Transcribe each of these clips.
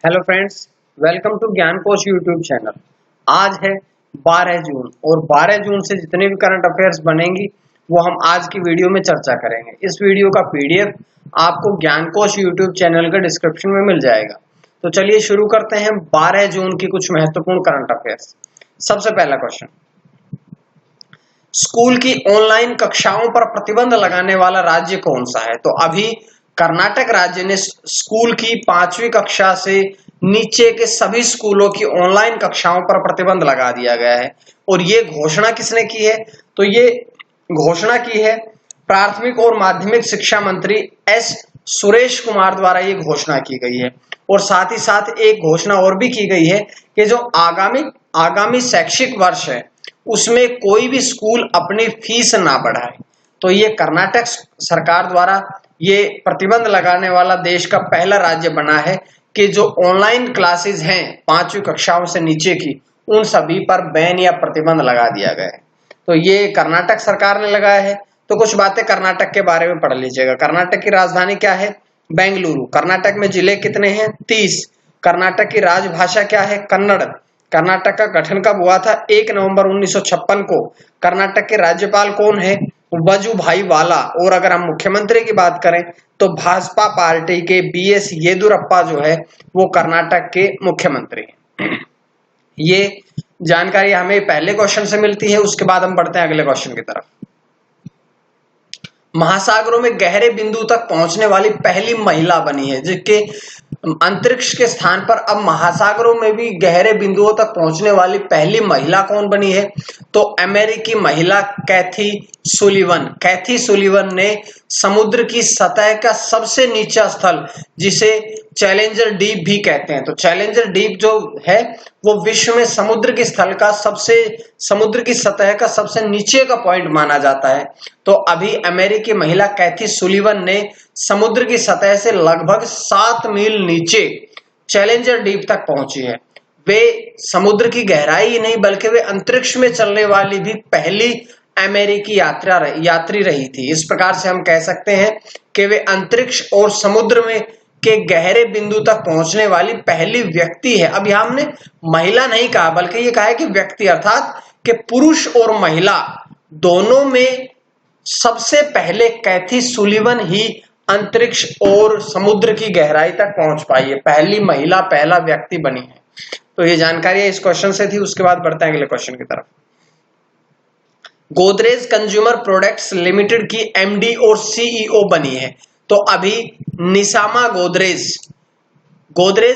Hello friends, welcome to ज्ञान कोश YouTube channel. आज है 12 जून और 12 जून से जितने भी करंट अफेयर्स बनेंगी वो हम आज की वीडियो में चर्चा करेंगे। इस वीडियो का पीडीएफ आपको ज्ञान कोश यूट्यूब चैनल के डिस्क्रिप्शन में मिल जाएगा। तो चलिए शुरू करते हैं 12 जून की कुछ महत्वपूर्ण करंट अफेयर्स। सबसे पहला क्वेश्चन, स्कूल की ऑनलाइन कक्षाओं पर प्रतिबंध लगाने वाला राज्य कौन सा है? तो अभी कर्नाटक राज्य ने स्कूल की 5वीं कक्षा से नीचे के सभी स्कूलों की ऑनलाइन कक्षाओं पर प्रतिबंध लगा दिया गया है। और ये घोषणा किसने की है? तो ये घोषणा की है प्राथमिक और माध्यमिक शिक्षा मंत्री एस सुरेश कुमार द्वारा ये घोषणा की गई है। और साथ ही साथ एक घोषणा और भी की गई है कि जो आगामी शैक्षिक वर्ष है उसमें कोई भी स्कूल अपनी फीस ना बढ़ाए। तो ये कर्नाटक सरकार द्वारा ये प्रतिबंध लगाने वाला देश का पहला राज्य बना है कि जो ऑनलाइन क्लासेस हैं 5वीं कक्षाओं से नीचे की, उन सभी पर बैन या प्रतिबंध लगा दिया गया है। तो ये कर्नाटक सरकार ने लगाया है। तो कुछ बातें कर्नाटक के बारे में पढ़ लीजिएगा। कर्नाटक की राजधानी क्या है? बेंगलुरु। कर्नाटक में जिले कितने हैं? 30। कर्नाटक की राजभाषा क्या है? कन्नड़। कर्नाटक का गठन कब हुआ था? 1 नवंबर 1956 को। कर्नाटक के राज्यपाल कौन है? वजुभाई वाला। और अगर हम मुख्यमंत्री की बात करें तो भाजपा पार्टी के बीएस येदुरप्पा जो है वो कर्नाटक के मुख्यमंत्री हैं। ये जानकारी हमें पहले क्वेश्चन से मिलती है। उसके बाद हम बढ़ते हैं अगले क्वेश्चन की तरफ। महासागरों में गहरे बिंदु तक पहुंचने वाली पहली महिला बनी है, जिसके अंतरिक्ष के स्थान पर अब महासागरों में भी गहरे बिंदुओं तक पहुंचने वाली पहली महिला कौन बनी है? तो अमेरिकी महिला कैथी सुलिवन। कैथी सुलिवन ने समुद्र की सतह का सबसे नीचा स्थल, जिसे चैलेंजर डीप भी कहते हैं, तो चैलेंजर डीप जो है वो विश्व में समुद्र की सतह का सबसे नीचे का पॉइंट माना जाता है। तो अभी अमेरिकी महिला कैथी सुलिवन ने समुद्र की सतह से लगभग 7 मील नीचे चैलेंजर डीप तक पहुंची है। वे समुद्र की गहराई ही नहीं बल्कि वे अंतरिक्ष में चलने वाली भी पहली अमेरिकी यात्री रही थी। इस प्रकार से हम कह सकते हैं कि वे अंतरिक्ष और समुद्र में के गहरे बिंदु तक पहुंचने वाली पहली व्यक्ति है। अब यहां हमने महिला नहीं कहा बल्कि ये कहा है कि व्यक्ति, अर्थात कि पुरुष और महिला दोनों में सबसे पहले कैथी सुलिवन ही अंतरिक्ष और समुद्र की गहराई तक पहुंच पाई है। पहली महिला, पहला व्यक्ति बनी है। तो ये जानकारी इस क्वेश्चन से थी। उसके बाद बढ़ते हैं अगले क्वेश्चन की तरफ। गोदरेज कंज्यूमर प्रोडक्ट्स लिमिटेड की एमडी और सीईओ बनी है। तो अभी निसामा गोदरेज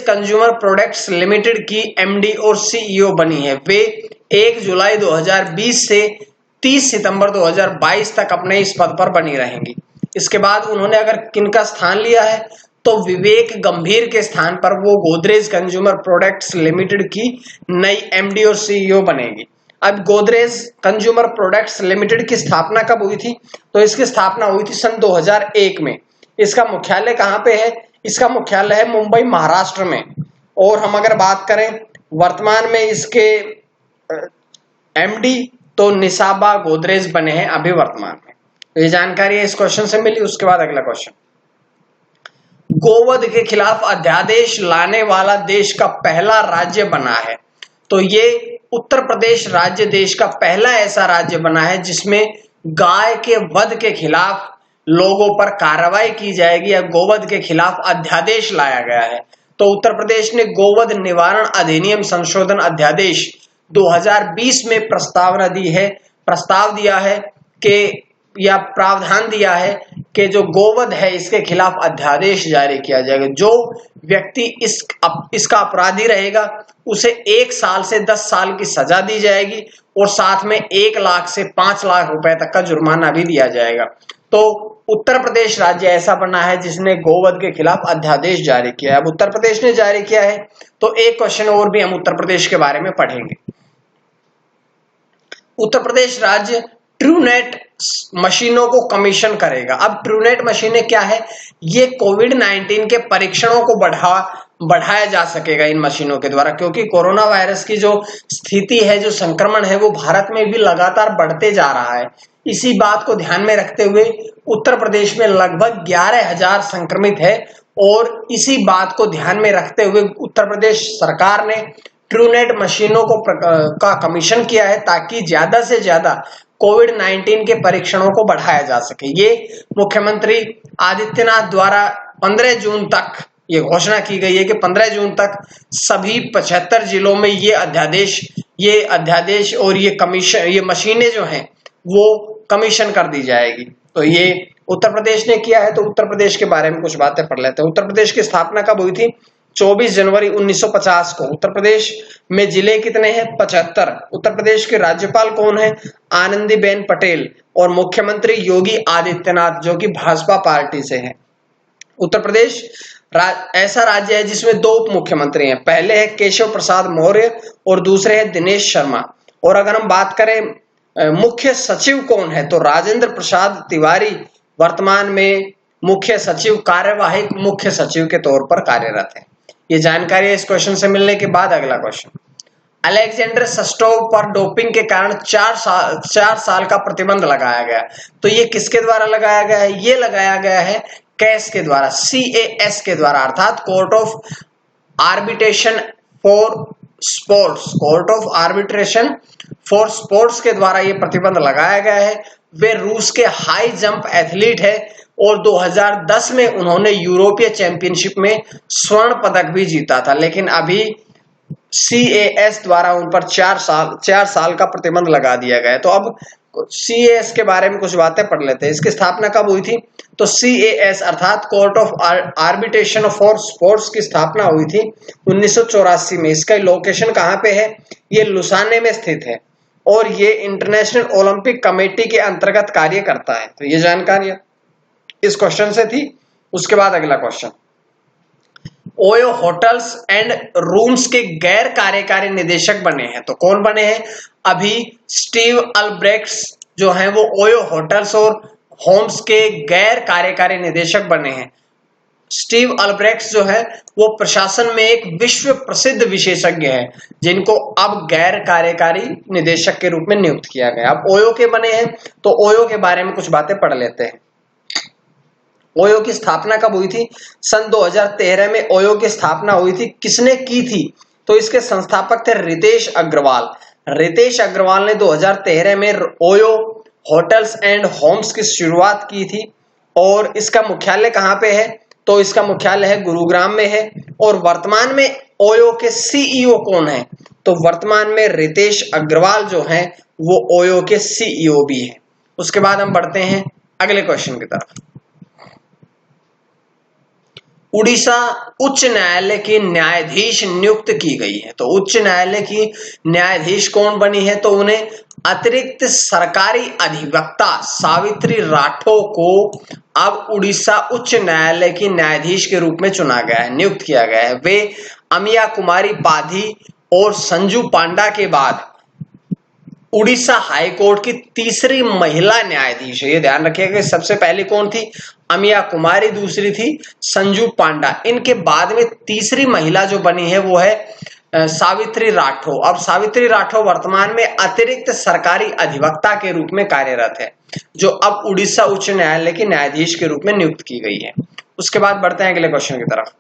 कंज्यूमर प्रोडक्ट्स लिमिटेड की एमडी और सीईओ बनी है। वे 1 जुलाई 2020 से 30 सितंबर 2022 तक अपने इस पद पर बनी रहेंगी। इसके बाद उन्होंने अगर किनका स्थान लिया है तो विवेक गंभीर के स्थान पर वो गोदरेज कंज्यूमर प्रोडक्ट्स लिमिटेड की नई एमडी और सीईओ बनेगी। अब गोदरेज कंज्यूमर प्रोडक्ट्स लिमिटेड की स्थापना कब हुई थी? तो इसकी स्थापना हुई थी सन 2001 में। इसका मुख्यालय कहाँ पे है? इसका मुख्यालय है मुंबई, महाराष्ट्र में। और हम अगर बात करें वर्तमान में इसके एमडी तो निसाबा गोदरेज बने हैं अभी वर्तमान में। तो ये जानकारी इस क्वेश्चन से मिली। उसके बाद अगला क्वेश्चन, गोवध के खिलाफ अध्यादेश लाने वाला देश का पहला राज्य बना है। तो ये उत्तर प्रदेश राज्य देश का पहला ऐसा राज्य बना है जिसमें गाय के वध के खिलाफ लोगों पर कार्रवाई की जाएगी या गोवध के खिलाफ अध्यादेश लाया गया है। तो उत्तर प्रदेश ने गोवध निवारण अधिनियम संशोधन अध्यादेश 2020 में प्रस्ताव दिया है कि या प्रावधान दिया है कि जो गोवध है इसके खिलाफ अध्यादेश जारी किया जाएगा। जो व्यक्ति इसका अपराधी रहेगा उसे 1 साल से 10 साल की सजा दी जाएगी और साथ में 1 लाख से 5 लाख रुपए तक का जुर्माना भी दिया जाएगा। तो उत्तर प्रदेश राज्य ऐसा बना है जिसने गोवध के खिलाफ अध्यादेश जारी किया है। अब उत्तर प्रदेश ने जारी किया है तो एक क्वेश्चन और भी हम उत्तर प्रदेश के बारे में पढ़ेंगे। उत्तर प्रदेश राज्य ट्रूनेट मशीनों को कमीशन करेगा। अब ट्रूनेट मशीनें क्या है? ये कोविड-19 के परीक्षणों को बढ़ाया जा सकेगा इन मशीनों के द्वारा, क्योंकि कोरोना वायरस की जो स्थिति है, जो संक्रमण है, वो भारत में भी लगातार बढ़ते जा रहा है। इसी बात को ध्यान में रखते हुए उत्तर प्रदेश में लगभग 11,000 संक्रमित है और इसी बात को ध्यान में रखते हुए उत्तर प्रदेश सरकार ने ट्रूनेट मशीनों का कमीशन किया है ताकि ज्यादा से ज्यादा कोविड-19 के परीक्षणों को बढ़ाया जा सके। ये मुख्यमंत्री आदित्यनाथ द्वारा 15 जून तक ये घोषणा की गई है कि 15 जून तक सभी 75 जिलों में ये अध्यादेश और ये मशीनें जो हैं वो कमीशन कर दी जाएगी। तो ये उत्तर प्रदेश ने किया है। तो उत्तर प्रदेश के बारे में कुछ बातें पढ़ लेते हैं। उत्तर प्रदेश की स्थापना कब हुई थी? 24 जनवरी 1950 को। उत्तर प्रदेश में जिले कितने हैं? 75। उत्तर प्रदेश के राज्यपाल कौन है? आनंदीबेन पटेल। और मुख्यमंत्री योगी आदित्यनाथ जो कि भाजपा पार्टी से है। उत्तर प्रदेश ऐसा राज्य है जिसमें 2 उप मुख्यमंत्री हैं। पहले है केशव प्रसाद मौर्य और दूसरे है दिनेश शर्मा। और अगर हम बात करें मुख्य सचिव कौन है, तो राजेंद्र प्रसाद तिवारी वर्तमान में मुख्य सचिव, कार्यवाहक मुख्य सचिव के तौर पर कार्यरत है। ये जानकारी इस क्वेश्चन से मिलने के बाद अगला क्वेश्चन, अलेक्जेंडर सस्टोव पर डोपिंग के कारण 4 साल का प्रतिबंध लगाया गया। तो ये किसके द्वारा लगाया गया है? ये लगाया गया है कैस के द्वारा, CAS के द्वारा, अर्थात court of arbitration for sports, court of arbitration for sports के द्वारा ये प्रतिबंध लगाया गया है। वे रूस के हाई जंप एथलीट है और 2010 में उन्होंने यूरोपीय चैंपियनशिप में स्वर्ण पदक भी जीता था। लेकिन अभी CAS द्वारा उन पर 4 साल का प्रतिबंध लगा दिया गया है। तो अब CAS के बारे में कुछ बातें पढ़ लेते हैं। इसकी स्थापना कब हुई थी? तो CAS अर्थात court of arbitration for sports की स्थापना हुई थी 1984 में। इसका लोकेशन कहाँ पे है? ये लुसाने में स्थित है और ये इंटरनेशनल ओलंपिक कमेटी के अंतर्गत कार्य करता है। तो ये जानकारी इस क्वेश्चन से थी। उसके बाद अगला question, OYO hotels and rooms के गैर कार्यकारी निदेशक बने हैं। तो कौन बने हैं? अभी स्टीव अल्ब्रेक्ट्स जो हैं वो ओयो होटल्स और होम्स के गैर कार्यकारी निदेशक बने हैं। स्टीव अल्ब्रेक्ट्स जो है वो प्रशासन में एक विश्व प्रसिद्ध विशेषज्ञ है जिनको अब गैर कार्यकारी निदेशक के रूप में नियुक्त किया गया। अब ओयो के बने हैं तो ओयो के बारे में कुछ बातें पढ़ लेते हैं। ओयो की स्थापना कब हुई थी? सन 2013 में ओयो की स्थापना हुई थी। किसने की थी? तो इसके संस्थापक थे रितेश अग्रवाल। रितेश अग्रवाल ने 2013 में ओयो होटल्स एंड होम्स की शुरुआत की थी। और इसका मुख्यालय कहाँ पे है? तो इसका मुख्यालय है गुरुग्राम में है। और वर्तमान में ओयो के CEO कौन है? तो वर्तमान में रितेश अग्रवाल जो हैं वो ओयो के CEO भी है। उसके बाद हम बढ़ते हैं अगले क्वेश्चन की तरफ। उड़ीसा उच्च न्यायालय की न्यायाधीश नियुक्त की गई है। तो उच्च न्यायालय की न्यायाधीश कौन बनी है? तो उन्हें अतिरिक्त सरकारी अधिवक्ता सावित्री राठौर को अब उड़ीसा उच्च न्यायालय की न्यायाधीश के रूप में चुना गया है, नियुक्त किया गया है। वे अमिया कुमारी पाधी और संजू पांडा के बाद उड़ीसा हाई कोर्ट की तीसरी महिला न्यायाधीश है। ये ध्यान रखिएगा, सबसे पहले कौन थी? अमिया कुमारी, दूसरी थी संजू पांडा। इनके बाद में तीसरी महिला जो बनी है वो है सावित्री राठौर। अब सावित्री राठौर वर्तमान में अतिरिक्त सरकारी अधिवक्ता के रूप में कार्यरत है जो अब उड़ीसा उच्च न्यायालय के न्यायाधीश के रूप में नियुक्त की गई है। उसके बाद बढ़ते हैं अगले क्वेश्चन की तरफ।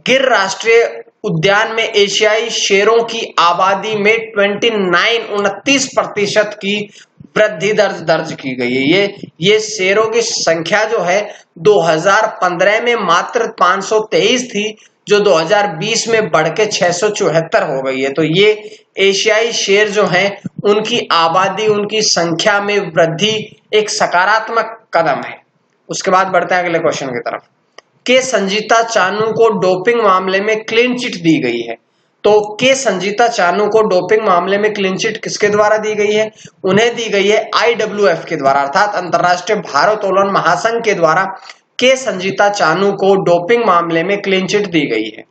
गिर राष्ट्रीय उद्यान में एशियाई शेरों की आबादी में 29% की वृद्धि दर्ज की गई है। ये शेरों की संख्या जो है 2015 में मात्र 523 थी जो 2020 में बढ़ के 674 हो गई है। तो ये एशियाई शेर जो हैं उनकी आबादी, उनकी संख्या में वृद्धि एक सकारात्मक कदम है। उसके बाद बढ़ते हैं अगले क्वेश्चन की तरफ। के संजीता चानू को डोपिंग मामले में क्लीन चिट दी गई है। तो के संजीता चानू को डोपिंग मामले में क्लीन चिट किसके द्वारा दी गई है? उन्हें दी गई है IWF के द्वारा, अर्थात अंतरराष्ट्रीय भारोत्तोलन महासंघ के द्वारा के संजीता चानू को डोपिंग मामले में क्लीन चिट दी गई है।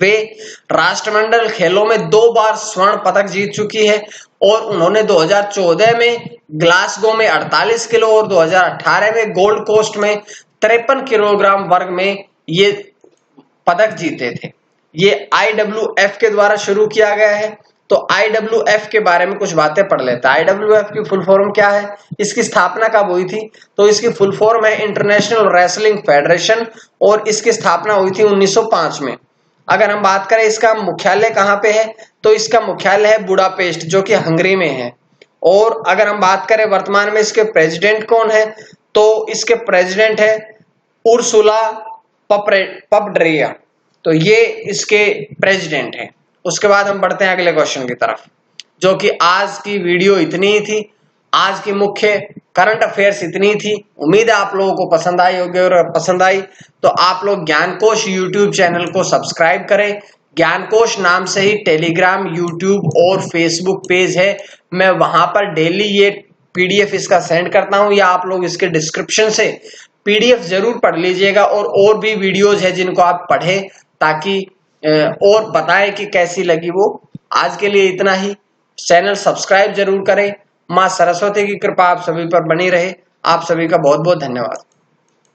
वे राष्ट्रमंडल खेलों में 2 बार स्वर्ण पदक जीत चुकी है और उन्होंने 2014 में ग्लासगो में 48 किलो और 2018 में गोल्ड कोस्ट में 53 किलोग्राम वर्ग में ये पदक जीते थे। ये IWF के द्वारा शुरू किया गया है। तो तो IWF के बारे में कुछ बातें पढ़ लेते हैं। IWF की फुल फॉर्म क्या है, इसकी स्थापना कब हुई थी? तो इसकी फुल फॉर्म है इंटरनेशनल रेसलिंग फेडरेशन और इसकी स्थापना हुई थी 1905 में। अगर हम बात करें इसका मुख्यालय कहाँ पे है, तो इसका मुख्यालय है बुडापेस्ट जो कि हंगरी में है। और अगर हम बात करें वर्तमान में इसके प्रेसिडेंट कौन है, तो इसके प्रेसिडेंट है उर्सुला पपड्रेया, तो ये इसके प्रेसिडेंट हैं। उसके बाद हम बढ़ते हैं अगले क्वेश्चन की तरफ, जो कि आज की वीडियो इतनी ही थी, आज की मुख्य करंट अफेयर्स इतनी थी। उम्मीद है आप लोगों को पसंद आई होगी, और पसंद आई तो आप लोग ज्ञानकोश यूट्यूब चैनल को सब्सक्राइब करें। ज्ञानकोश नाम से ही टेलीग्राम, यूट्यूब और फेसबुक पेज है, मैं वहां पर डेली ये PDF इसका सेंड करता हूं, या आप लोग इसके डिस्क्रिप्शन से PDF जरूर पढ़ लीजिएगा। और भी वीडियोज है जिनको आप पढ़ें, ताकि और बताएं कि कैसी लगी वो। आज के लिए इतना ही, चैनल सब्सक्राइब जरूर करें। माँ सरस्वती की कृपा आप सभी पर बनी रहे। आप सभी का बहुत बहुत धन्यवाद।